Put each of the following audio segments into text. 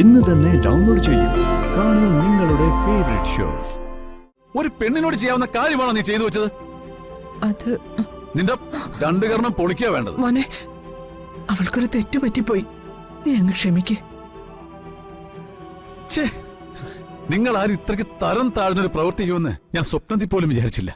ഇന്ന് തന്നെ ഡൗൺലോഡ് ചെയ്യൂ. കാണൂ നിങ്ങളുടെ ഫേവറേറ്റ് ഷോസ്. ഒരു പെണ്ണിനോട് ചെയ്യാവുന്ന കാര്യമാണോ നീ ചെയ്തു വെച്ചത്? അത് നിന്റെ രണ്ടു കരണം പൊളിക്കാ വേണ്ടത്. മോനെ, അവൾക്കൊരു തെറ്റ് പറ്റിപ്പോയി, നീ അങ്ങ് ക്ഷമിക്ക്. നിങ്ങൾ ആരും ഇത്രയ്ക്ക് തരം താഴ്ന്നൊരു പ്രവർത്തിക്കുമെന്ന് ഞാൻ സ്വപ്നത്തിൽ പോലും വിചാരിച്ചില്ല.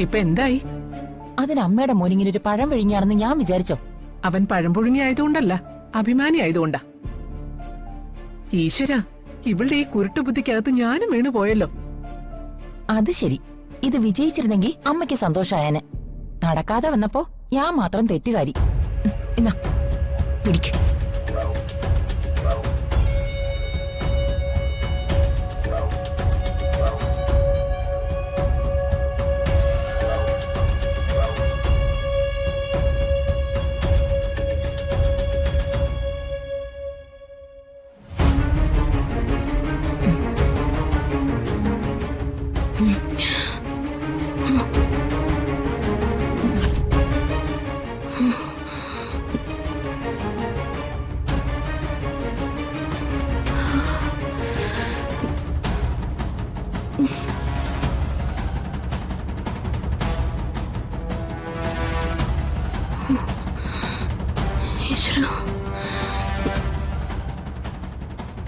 ഇപ്പൊ എന്തായി? അതിന് അമ്മയുടെ മോനിങ്ങനെ ഒരു പഴം വിഴുങ്ങിയാണെന്ന് ഞാൻ വിചാരിച്ചോ? അവൻ പഴംപുഴുങ്ങി ആയതുകൊണ്ടല്ല, അഭിമാനി ആയതുകൊണ്ടാ. ഈശ്വര, ഇവളുടെ ഈ കുരുട്ടു ബുദ്ധിക്കകത്ത് ഞാനും വീണു പോയല്ലോ. അത് ശരി, ഇത് വിജയിച്ചിരുന്നെങ്കിൽ അമ്മയ്ക്ക് സന്തോഷായനെ. നടക്കാതെ വന്നപ്പോ ഞാൻ മാത്രം തെറ്റുകാരി. എന്നാ പിടിക്ക്.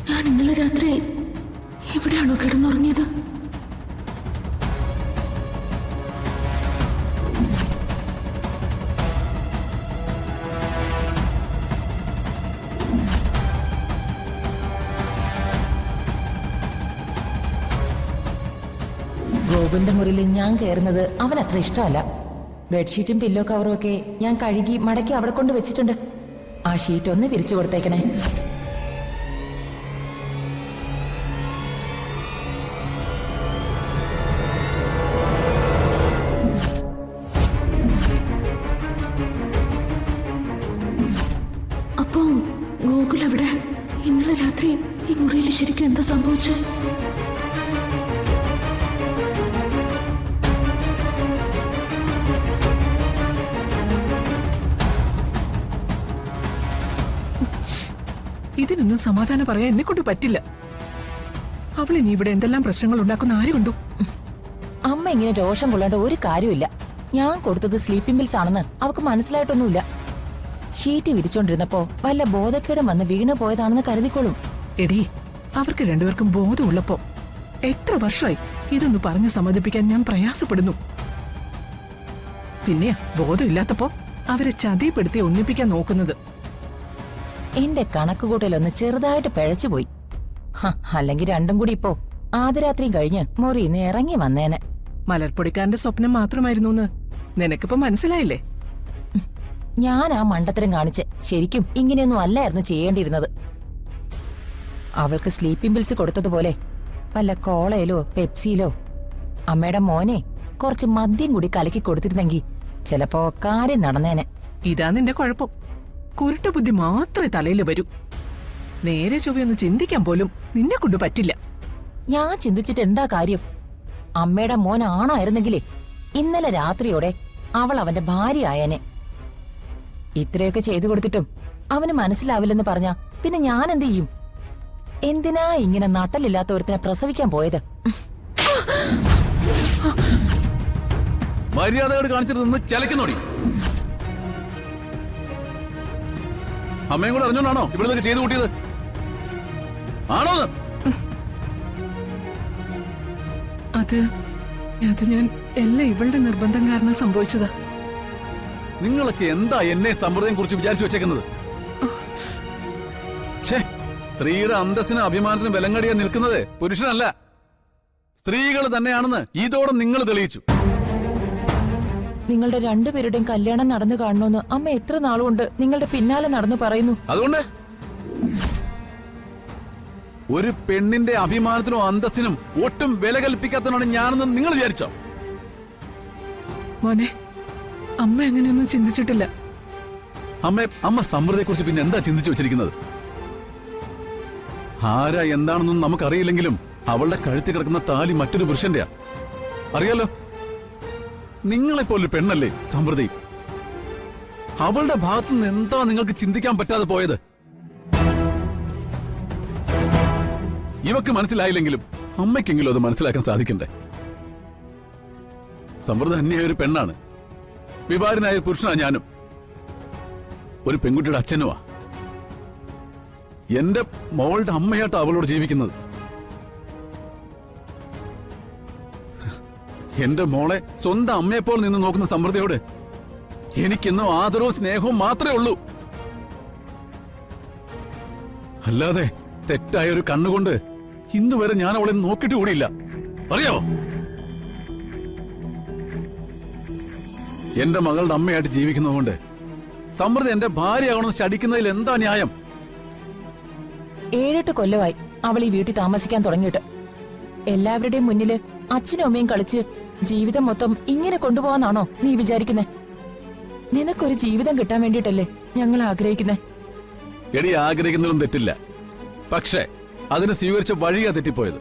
ഞാൻ ഇന്നലെ രാത്രി എവിടെയാണോ കിടന്നുറങ്ങിയത്? ഗോകുന്റെ മുറിയിൽ ഞാൻ കയറുന്നത് അവൻ അത്ര ഇഷ്ടമല്ല. ബെഡ്ഷീറ്റും പില്ലോ കവറും ഒക്കെ ഞാൻ കഴുകി മടക്കി അവിടെ കൊണ്ട് വെച്ചിട്ടുണ്ട്. ആ ഷീറ്റ് ഒന്ന് വിരിച്ചു കൊടുത്തേക്കണേ. അപ്പോ ഗോകുൽ എവിടെ? ഇന്നലെ രാത്രി ഈ മുറിയിൽ ശരിക്കും എന്താ സംഭവിച്ചത്? ഇതിനൊന്നും സമാധാനം പറയാൻ എന്നെ കൊണ്ട് പറ്റില്ല. അവൾ ഇനി ഇവിടെ എന്തെല്ലാം പ്രശ്നങ്ങൾ ഉണ്ടാക്കുന്ന ആര് കണ്ടു? അമ്മ ഇങ്ങനെ രോഷം കൊള്ളേണ്ട ഒരു കാര്യമില്ല. ഞാൻ കൊടുത്തത് സ്ലീപ്പിംഗ് പിൽസ് ആണെന്ന് അവക്ക് മനസ്സിലായിട്ടൊന്നുമില്ല. ഷീറ്റ് വിരിച്ചോണ്ടിരുന്നപ്പോ വല്ല ബോധക്കേടും വന്ന് വീണു പോയതാണെന്ന് കരുതിക്കോളും. എടി, അവർക്ക് രണ്ടുപേർക്കും ബോധമുള്ളപ്പോ എത്ര വർഷമായി ഇതൊന്ന് പറഞ്ഞ് സമ്മതിപ്പിക്കാൻ ഞാൻ പ്രയാസപ്പെടുന്നു. പിന്നെ ബോധമില്ലാത്തപ്പോ അവരെ ചതിപ്പെടുത്തി ഒന്നിപ്പിക്കാൻ നോക്കുന്നത്. എന്റെ കണക്കുകൂട്ടലൊന്ന് ചെറുതായിട്ട് പിഴച്ചുപോയി. അല്ലെങ്കിൽ രണ്ടും കൂടി ഇപ്പോ ആദ്യരാത്രിയും കഴിഞ്ഞ് മുറിന്ന് ഇറങ്ങി വന്നേനെ. മലർപ്പൊടിക്കാരന്റെ സ്വപ്നം മാത്രമായിരുന്നു നിനക്കിപ്പോ മനസ്സിലായില്ലേ? ഞാൻ ആ മണ്ടത്തരം കാണിച്ച് ശരിക്കും ഇങ്ങനെയൊന്നും അല്ലായിരുന്നു ചെയ്യേണ്ടിയിരുന്നത്. അവൾക്ക് സ്ലീപ്പിംഗ് പിൽസ് കൊടുത്തതുപോലെ വല്ല കോളയിലോ പെപ്സിയിലോ അമ്മയുടെ മോനെ കുറച്ച് മദ്യം കൂടി കലക്കി കൊടുത്തിരുന്നെങ്കിൽ ചിലപ്പോ കാര്യം നടന്നേനെ. ഇതാ നിന്റെ കുഴപ്പം. കുരുട്ട ബുദ്ധി മാത്രമേ തലയിൽ വരൂ. നേരെ ചൊവ്വയൊന്ന് ചിന്തിക്കാൻ പോലും നിന്നെ കൊണ്ട് പറ്റില്ല. ഞാൻ ചിന്തിച്ചിട്ട് എന്താ കാര്യം? അമ്മയുടെ മോൻ ആണായിരുന്നെങ്കിലേ ഇന്നലെ രാത്രിയോടെ അവൾ അവന്റെ ഭാര്യ ആയനെ. ഇത്രയൊക്കെ ചെയ്തു കൊടുത്തിട്ടും അവന് മനസ്സിലാവില്ലെന്ന് പറഞ്ഞാ പിന്നെ ഞാൻ എന്ത് ചെയ്യും? എന്തിനാ ഇങ്ങനെ നട്ടലില്ലാത്ത ഒരുത്തിനെ പ്രസവിക്കാൻ പോയത്? മര്യാദയോട് കാണിച്ചിട്ട് നിന്ന് ചലക്കുന്നോടി. അമ്മയും കൂടെ അറിഞ്ഞോണ്ടാണോ ഇവിടെ ചെയ്തു കൂട്ടിയത്? ആണോ? അത് ഞാൻ എല്ലാം ഇവളുടെ നിർബന്ധം കാരണം സംഭവിച്ചതാ. നിങ്ങളൊക്കെ എന്താ എന്നെ സമ്പ്രദായം കുറിച്ച് വിചാരിച്ചു വെച്ചേക്കുന്നത്? സ്ത്രീയുടെ അന്തസ്സിനും അഭിമാനത്തിനും വിലങ്ങടിയാൻ നിൽക്കുന്നത് പുരുഷനല്ല, സ്ത്രീകൾ തന്നെയാണെന്ന് ഇതോടെ നിങ്ങൾ തെളിയിച്ചു. നിങ്ങളുടെ രണ്ടുപേരുടെയും കല്യാണം നടന്നു കാണണമെന്ന് അമ്മ എത്ര നാളുകൊണ്ട് നിങ്ങളുടെ പിന്നാലെ നടന്നു പറയുന്നു. അതുകൊണ്ട് ഒരു പെണ്ണിന്റെ അഭിമാനത്തിനും അന്തസ്സിനും ഒട്ടും വില കൽപ്പിക്കാത്തതാണ് ഞാനെന്ന് നിങ്ങൾ വിചാരിച്ചോ? മോനെ, അമ്മ അങ്ങനെയൊന്നും ചിന്തിച്ചിട്ടില്ല. അമ്മ സമൃദ്ധയെ കുറിച്ച് പിന്നെ എന്താ ചിന്തിച്ചു വെച്ചിരിക്കുന്നത്? ആരാ എന്താണെന്നൊന്നും നമുക്കറിയില്ലെങ്കിലും അവളുടെ കഴുത്തിൽ കിടക്കുന്ന താലി മറ്റൊരു പുരുഷന്റെയാ. അറിയാലോ, നിങ്ങളെപ്പോലൊരു പെണ്ണല്ലേ സമൃദ്ധി. അവളുടെ ഭാഗത്തുനിന്ന് എന്താ നിങ്ങൾക്ക് ചിന്തിക്കാൻ പറ്റാതെ പോയത്? ഇവക്ക് മനസ്സിലായില്ലെങ്കിലും അമ്മയ്ക്കെങ്കിലും അത് മനസ്സിലാക്കാൻ സാധിക്കണ്ടേ? സമൃദ്ധ അന്യായ ഒരു പെണ്ണാണ്. വിവാഹിതനായ ഒരു പുരുഷനാ ഞാനും. ഒരു പെൺകുട്ടിയുടെ അച്ഛനുമാ. എന്റെ മോളുടെ അമ്മയായിട്ടാ അവളോട് ജീവിക്കുന്നത്. എന്റെ മോളെ സ്വന്തം അമ്മയെപ്പോൾ നിന്ന് നോക്കുന്ന സമൃദ്ധയോട് എനിക്കെന്നും ആദരവും സ്നേഹവും മാത്രമേ ഉള്ളൂ. അല്ലാതെ തെറ്റായ ഒരു കണ്ണുകൊണ്ട് ഇന്നുവരെ ഞാൻ അവളെ നോക്കിയിട്ട് കൂടിയില്ല. അറിയാമോ? എന്റെ മകളുടെ അമ്മയായിട്ട് ജീവിക്കുന്നതുകൊണ്ട് സമൃദ്ധ എന്റെ ഭാര്യയാകണമെന്ന് ശടിക്കുന്നതിൽ എന്താ ന്യായം? 7-8 കൊല്ലമായി അവൾ ഈ വീട്ടിൽ താമസിക്കാൻ തുടങ്ങിയിട്ട്. എല്ലാവരുടെയും മുന്നില് അച്ഛനും അമ്മയും കളിച്ച് ജീവിതം മൊത്തം ഇങ്ങനെ കൊണ്ടുപോകാന്നാണോ നീ വിചാരിക്കുന്നേ? നിനക്കൊരു ജീവിതം കിട്ടാൻ വേണ്ടിയിട്ടല്ലേ ഞങ്ങൾ ആഗ്രഹിക്കുന്നേ? എടി, ആഗ്രഹിക്കുന്നതും തെറ്റില്ല. പക്ഷേ അതിന് സ്വീകരിച്ച വഴിയാ തെറ്റിപ്പോയത്.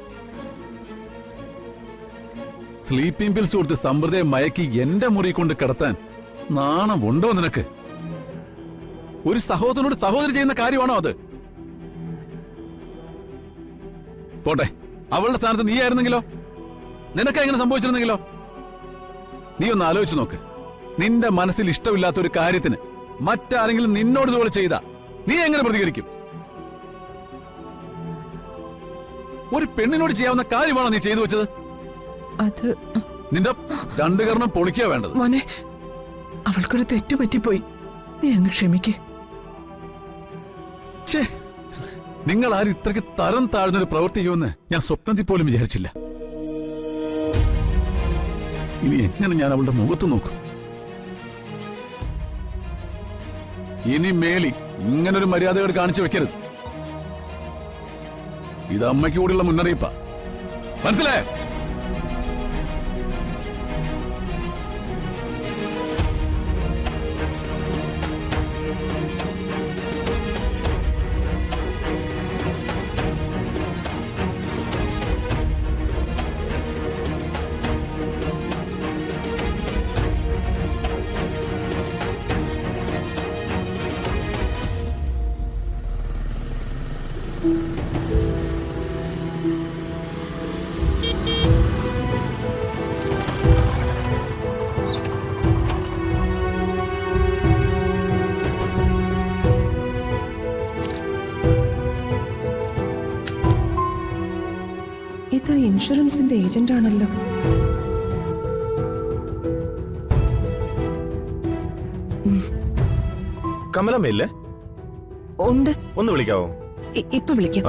സ്ലീപ്പിംഗ് പിൽസ് കൊടുത്ത് സമൃദ്ധയെ മയക്കി എന്റെ മുറി കൊണ്ട് കിടത്താൻ നാണമുണ്ടോ നിനക്ക്? ഒരു സഹോദരനോട് സഹോദരി ചെയ്യുന്ന കാര്യമാണോ അത്? പോട്ടെ, അവളുടെ സ്ഥാനത്ത് നീ ആയിരുന്നെങ്കിലോ? നിനക്ക് എങ്ങനെ സംഭവിച്ചിരുന്നെങ്കിലോ? നീ ഒന്ന് ആലോചിച്ച് നോക്ക്. നിന്റെ മനസ്സിൽ ഇഷ്ടമില്ലാത്ത ഒരു കാര്യത്തിന് മറ്റാരെങ്കിലും നിന്നോട് ഇതുപോലെ ചെയ്താ നീ എങ്ങനെ പ്രതികരിക്കും? ഒരു പെണ്ണിനോട് ചെയ്യാവുന്ന കാര്യമാണോ നീ ചെയ്തു വെച്ചത്? അത് നിന്റെ രണ്ടു കർണം പൊളിക്കാ വേണ്ടത്. മോനെ, അവൾക്കൊരു തെറ്റു പറ്റിപ്പോയി. നീ അങ്ങ് ക്ഷമിക്ക്. നിങ്ങൾ ആരും ഇത്രയ്ക്ക് തരം താഴ്ന്നൊരു പ്രവൃത്തി ചെയ്യുമെന്ന് ഞാൻ സ്വപ്നത്തിൽ പോലും വിചാരിച്ചില്ല. ഇനി എങ്ങനെ ഞാൻ അവളുടെ മുഖത്ത് നോക്കും? ഇനി മേലി ഇങ്ങനൊരു മര്യാദകൾ കാണിച്ചു വെക്കരുത്. ഇത് അമ്മയ്ക്ക് കൂടിയുള്ള മുന്നറിയിപ്പാ. മനസ്സിലായോ? ഇത് ഇൻഷുറൻസിന്റെ ഏജന്റ് ആണല്ലോ. കമലമ്മയില്ലേ? ഉണ്ട്. ഒന്ന് വിളിക്കാവോ? ഇപ്പൊ വിളിക്കാം.